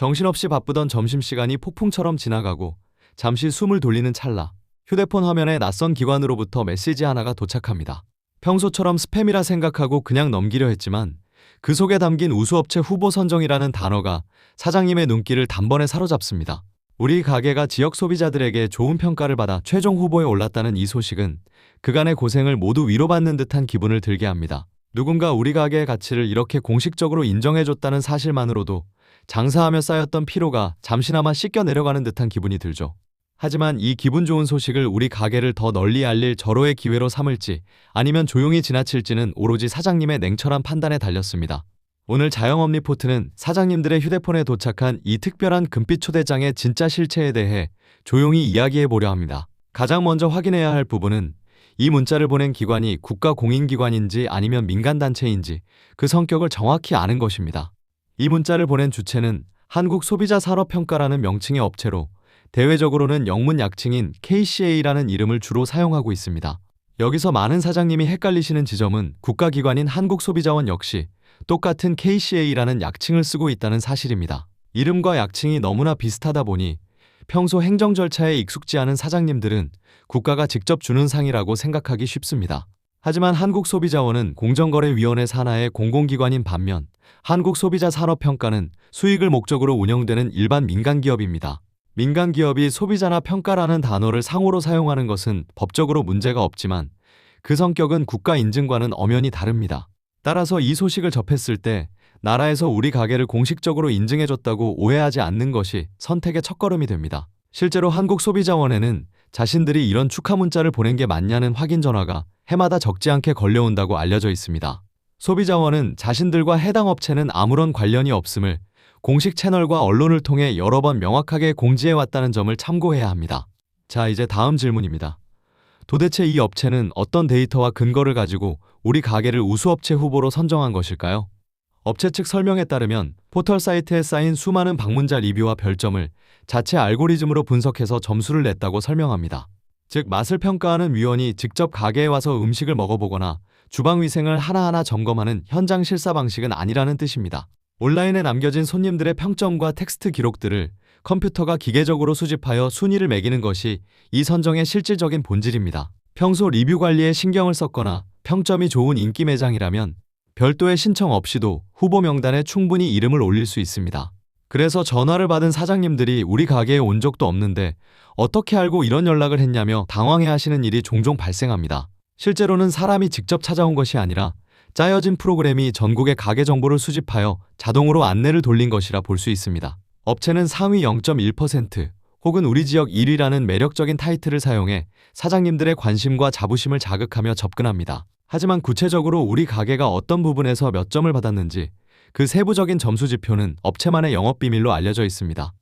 정신없이 바쁘던 점심시간이 폭풍처럼 지나가고 잠시 숨을 돌리는 찰나 휴대폰 화면에 낯선 기관으로부터 메시지 하나가 도착합니다. 평소처럼 스팸이라 생각하고 그냥 넘기려 했지만 그 속에 담긴 우수업체 후보 선정이라는 단어가 사장님의 눈길을 단번에 사로잡습니다. 우리 가게가 지역 소비자들에게 좋은 평가를 받아 최종 후보에 올랐다는 이 소식은 그간의 고생을 모두 위로받는 듯한 기분을 들게 합니다. 누군가 우리 가게의 가치를 이렇게 공식적으로 인정해줬다는 사실만으로도 장사하며 쌓였던 피로가 잠시나마 씻겨 내려가는 듯한 기분이 들죠. 하지만 이 기분 좋은 소식을 우리 가게를 더 널리 알릴 절호의 기회로 삼을지 아니면 조용히 지나칠지는 오로지 사장님의 냉철한 판단에 달렸습니다. 오늘 자영업 리포트는 사장님들의 휴대폰에 도착한 이 특별한 금빛 초대장의 진짜 실체에 대해 조용히 이야기해보려 합니다. 가장 먼저 확인해야 할 부분은 이 문자를 보낸 기관이 국가공인기관인지 아니면 민간단체인지 그 성격을 정확히 아는 것입니다. 이 문자를 보낸 주체는 한국소비자산업평가라는 명칭의 업체로 대외적으로는 영문 약칭인 KCA라는 이름을 주로 사용하고 있습니다. 여기서 많은 사장님이 헷갈리시는 지점은 국가기관인 한국소비자원 역시 똑같은 KCA라는 약칭을 쓰고 있다는 사실입니다. 이름과 약칭이 너무나 비슷하다 보니 평소 행정 절차에 익숙지 않은 사장님들은 국가가 직접 주는 상이라고 생각하기 쉽습니다. 하지만 한국소비자원은 공정거래위원회 산하의 공공기관인 반면 한국소비자산업평가는 수익을 목적으로 운영되는 일반 민간기업입니다. 민간기업이 소비자나 평가라는 단어를 상호로 사용하는 것은 법적으로 문제가 없지만 그 성격은 국가 인증과는 엄연히 다릅니다. 따라서 이 소식을 접했을 때 나라에서 우리 가게를 공식적으로 인증해줬다고 오해하지 않는 것이 선택의 첫걸음이 됩니다. 실제로 한국소비자원에는 자신들이 이런 축하 문자를 보낸 게 맞냐는 확인 전화가 해마다 적지 않게 걸려온다고 알려져 있습니다. 소비자원은 자신들과 해당 업체는 아무런 관련이 없음을 공식 채널과 언론을 통해 여러 번 명확하게 공지해왔다는 점을 참고해야 합니다. 자, 이제 다음 질문입니다. 도대체 이 업체는 어떤 데이터와 근거를 가지고 우리 가게를 우수업체 후보로 선정한 것일까요? 업체 측 설명에 따르면 포털 사이트에 쌓인 수많은 방문자 리뷰와 별점을 자체 알고리즘으로 분석해서 점수를 냈다고 설명합니다. 즉, 맛을 평가하는 위원이 직접 가게에 와서 음식을 먹어보거나 주방 위생을 하나하나 점검하는 현장 실사 방식은 아니라는 뜻입니다. 온라인에 남겨진 손님들의 평점과 텍스트 기록들을 컴퓨터가 기계적으로 수집하여 순위를 매기는 것이 이 선정의 실질적인 본질입니다. 평소 리뷰 관리에 신경을 썼거나 평점이 좋은 인기 매장이라면 별도의 신청 없이도 후보 명단에 충분히 이름을 올릴 수 있습니다. 그래서 전화를 받은 사장님들이 우리 가게에 온 적도 없는데 어떻게 알고 이런 연락을 했냐며 당황해하시는 일이 종종 발생합니다. 실제로는 사람이 직접 찾아온 것이 아니라 짜여진 프로그램이 전국의 가게 정보를 수집하여 자동으로 안내를 돌린 것이라 볼 수 있습니다. 업체는 상위 0.1% 혹은 우리 지역 1위라는 매력적인 타이틀을 사용해 사장님들의 관심과 자부심을 자극하며 접근합니다. 하지만 구체적으로 우리 가게가 어떤 부분에서 몇 점을 받았는지 그 세부적인 점수 지표는 업체만의 영업비밀로 알려져 있습니다.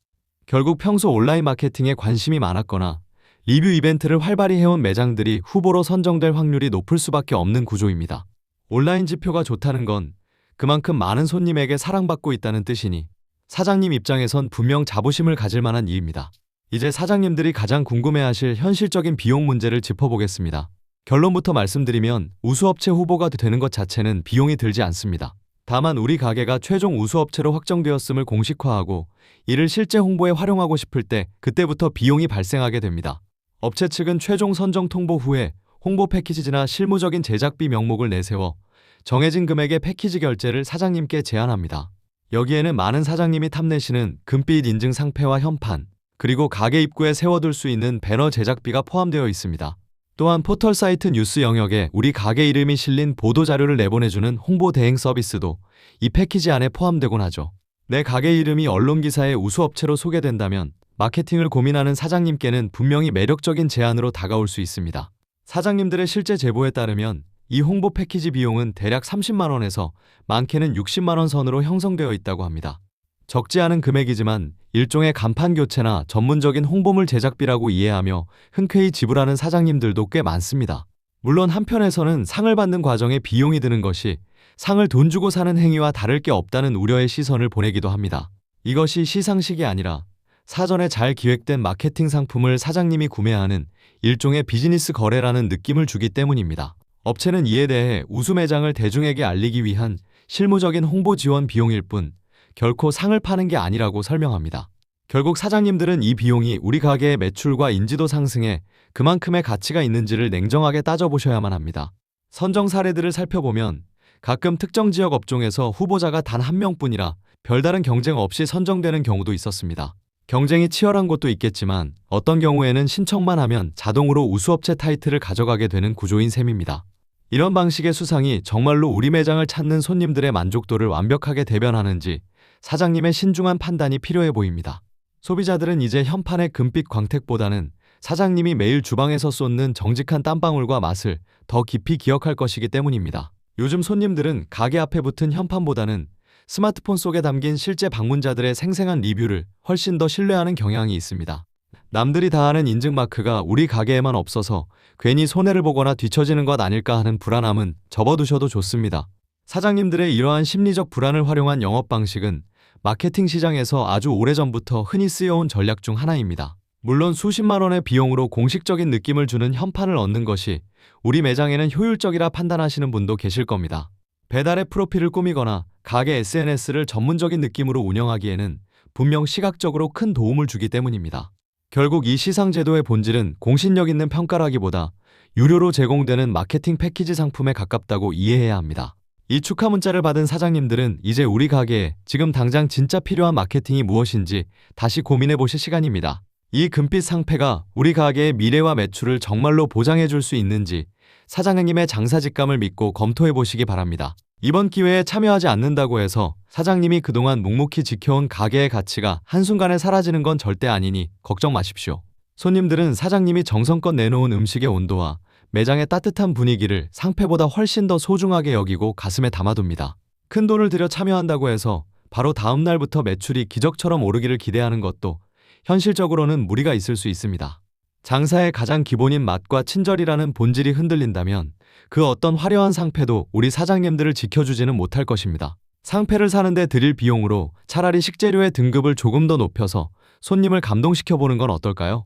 결국 평소 온라인 마케팅에 관심이 많았거나 리뷰 이벤트를 활발히 해온 매장들이 후보로 선정될 확률이 높을 수밖에 없는 구조입니다. 온라인 지표가 좋다는 건 그만큼 많은 손님에게 사랑받고 있다는 뜻이니 사장님 입장에선 분명 자부심을 가질 만한 일입니다. 이제 사장님들이 가장 궁금해하실 현실적인 비용 문제를 짚어보겠습니다. 결론부터 말씀드리면 우수업체 후보가 되는 것 자체는 비용이 들지 않습니다. 다만 우리 가게가 최종 우수업체로 확정되었음을 공식화하고 이를 실제 홍보에 활용하고 싶을 때 그때부터 비용이 발생하게 됩니다. 업체 측은 최종 선정 통보 후에 홍보 패키지나 실무적인 제작비 명목을 내세워 정해진 금액의 패키지 결제를 사장님께 제안합니다. 여기에는 많은 사장님이 탐내시는 금빛 인증 상패와 현판, 그리고 가게 입구에 세워둘 수 있는 배너 제작비가 포함되어 있습니다. 또한 포털 사이트 뉴스 영역에 우리 가게 이름이 실린 보도자료를 내보내주는 홍보 대행 서비스도 이 패키지 안에 포함되곤 하죠. 내 가게 이름이 언론기사의 우수업체로 소개된다면 마케팅을 고민하는 사장님께는 분명히 매력적인 제안으로 다가올 수 있습니다. 사장님들의 실제 제보에 따르면 이 홍보 패키지 비용은 대략 30만 원에서 많게는 60만 원 선으로 형성되어 있다고 합니다. 적지 않은 금액이지만 일종의 간판 교체나 전문적인 홍보물 제작비라고 이해하며 흔쾌히 지불하는 사장님들도 꽤 많습니다. 물론 한편에서는 상을 받는 과정에 비용이 드는 것이 상을 돈 주고 사는 행위와 다를 게 없다는 우려의 시선을 보내기도 합니다. 이것이 시상식이 아니라 사전에 잘 기획된 마케팅 상품을 사장님이 구매하는 일종의 비즈니스 거래라는 느낌을 주기 때문입니다. 업체는 이에 대해 우수 매장을 대중에게 알리기 위한 실무적인 홍보 지원 비용일 뿐 결코 상을 파는 게 아니라고 설명합니다. 결국 사장님들은 이 비용이 우리 가게의 매출과 인지도 상승에 그만큼의 가치가 있는지를 냉정하게 따져보셔야만 합니다. 선정 사례들을 살펴보면 가끔 특정 지역 업종에서 후보자가 단 한 명뿐이라 별다른 경쟁 없이 선정되는 경우도 있었습니다. 경쟁이 치열한 곳도 있겠지만 어떤 경우에는 신청만 하면 자동으로 우수업체 타이틀을 가져가게 되는 구조인 셈입니다. 이런 방식의 수상이 정말로 우리 매장을 찾는 손님들의 만족도를 완벽하게 대변하는지 사장님의 신중한 판단이 필요해 보입니다. 소비자들은 이제 현판의 금빛 광택보다는 사장님이 매일 주방에서 쏟는 정직한 땀방울과 맛을 더 깊이 기억할 것이기 때문입니다. 요즘 손님들은 가게 앞에 붙은 현판보다는 스마트폰 속에 담긴 실제 방문자들의 생생한 리뷰를 훨씬 더 신뢰하는 경향이 있습니다. 남들이 다 아는 인증마크가 우리 가게에만 없어서 괜히 손해를 보거나 뒤처지는 것 아닐까 하는 불안함은 접어두셔도 좋습니다. 사장님들의 이러한 심리적 불안을 활용한 영업 방식은 마케팅 시장에서 아주 오래전부터 흔히 쓰여온 전략 중 하나입니다. 물론 수십만 원의 비용으로 공식적인 느낌을 주는 현판을 얻는 것이 우리 매장에는 효율적이라 판단하시는 분도 계실 겁니다. 배달의 프로필을 꾸미거나 가게 SNS를 전문적인 느낌으로 운영하기에는 분명 시각적으로 큰 도움을 주기 때문입니다. 결국 이 시상제도의 본질은 공신력 있는 평가라기보다 유료로 제공되는 마케팅 패키지 상품에 가깝다고 이해해야 합니다. 이 축하 문자를 받은 사장님들은 이제 우리 가게에 지금 당장 진짜 필요한 마케팅이 무엇인지 다시 고민해 보실 시간입니다. 이 금빛 상패가 우리 가게의 미래와 매출을 정말로 보장해 줄 수 있는지 사장님의 장사 직감을 믿고 검토해 보시기 바랍니다. 이번 기회에 참여하지 않는다고 해서 사장님이 그동안 묵묵히 지켜온 가게의 가치가 한순간에 사라지는 건 절대 아니니 걱정 마십시오. 손님들은 사장님이 정성껏 내놓은 음식의 온도와 매장의 따뜻한 분위기를 상패보다 훨씬 더 소중하게 여기고 가슴에 담아둡니다. 큰 돈을 들여 참여한다고 해서 바로 다음 날부터 매출이 기적처럼 오르기를 기대하는 것도 현실적으로는 무리가 있을 수 있습니다. 장사의 가장 기본인 맛과 친절이라는 본질이 흔들린다면 그 어떤 화려한 상패도 우리 사장님들을 지켜주지는 못할 것입니다. 상패를 사는데 들일 비용으로 차라리 식재료의 등급을 조금 더 높여서 손님을 감동시켜보는 건 어떨까요?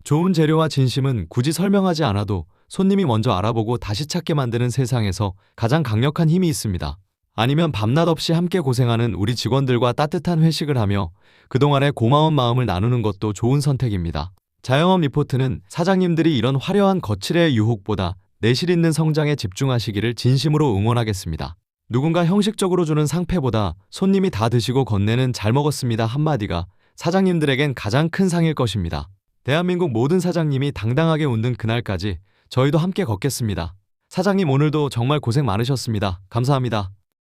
좋은 재료와 진심은 굳이 설명하지 않아도 손님이 먼저 알아보고 다시 찾게 만드는 세상에서 가장 강력한 힘이 있습니다. 아니면 밤낮 없이 함께 고생하는 우리 직원들과 따뜻한 회식을 하며 그동안의 고마운 마음을 나누는 것도 좋은 선택입니다. 자영업 리포트는 사장님들이 이런 화려한 거칠의 유혹보다 내실 있는 성장에 집중하시기를 진심으로 응원하겠습니다. 누군가 형식적으로 주는 상패보다 손님이 다 드시고 건네는 잘 먹었습니다 한마디가 사장님들에겐 가장 큰 상일 것입니다. 대한민국 모든 사장님이 당당하게 웃는 그날까지 저희도 함께 걷겠습니다. 사장님 오늘도 정말 고생 많으셨습니다. 감사합니다.